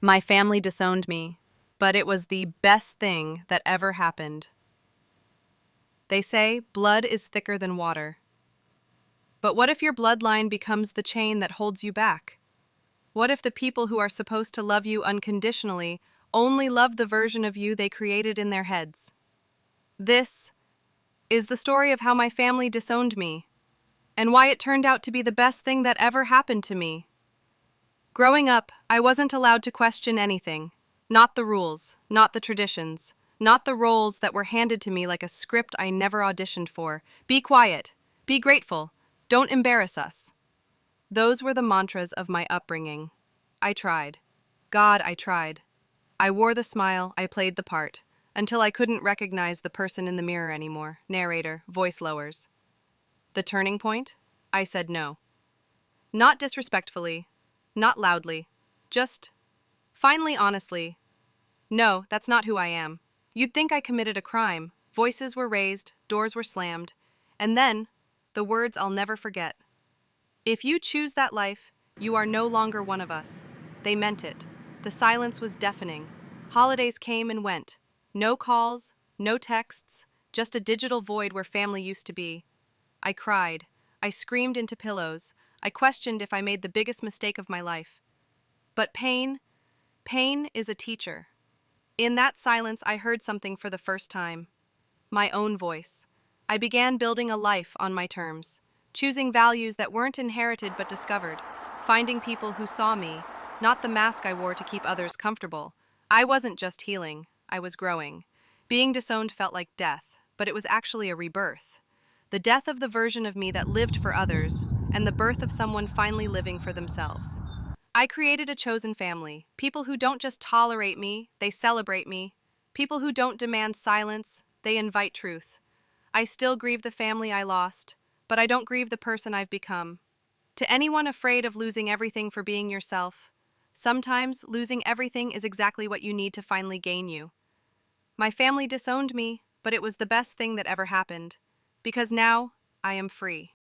My family disowned me, but it was the best thing that ever happened. They say blood is thicker than water. But what if your bloodline becomes the chain that holds you back? What if the people who are supposed to love you unconditionally only love the version of you they created in their heads? This is the story of how my family disowned me, and why it turned out to be the best thing that ever happened to me. Growing up, I wasn't allowed to question anything. Not the rules, not the traditions, not the roles that were handed to me like a script I never auditioned for. Be quiet. Be grateful. Don't embarrass us. Those were the mantras of my upbringing. I tried. God, I tried. I wore the smile, I played the part, until I couldn't recognize the person in the mirror anymore. Narrator, voice lowers. The turning point? I said no. Not disrespectfully, not loudly, just, finally honestly, no, that's not who I am. You'd think I committed a crime. Voices were raised, doors were slammed, and then, the words I'll never forget. If you choose that life, you are no longer one of us. They meant it. The silence was deafening. Holidays came and went. No calls, no texts, just a digital void where family used to be. I cried. I screamed into pillows. I questioned if I made the biggest mistake of my life. But pain is a teacher. In that silence, I heard something for the first time. My own voice. I began building a life on my terms, choosing values that weren't inherited but discovered, finding people who saw me, not the mask I wore to keep others comfortable. I wasn't just healing, I was growing. Being disowned felt like death, but it was actually a rebirth. The death of the version of me that lived for others, and the birth of someone finally living for themselves. I created a chosen family, people who don't just tolerate me, they celebrate me. People who don't demand silence, they invite truth. I still grieve the family I lost, but I don't grieve the person I've become. To anyone afraid of losing everything for being yourself, sometimes losing everything is exactly what you need to finally gain you. My family disowned me, but it was the best thing that ever happened, because now I am free.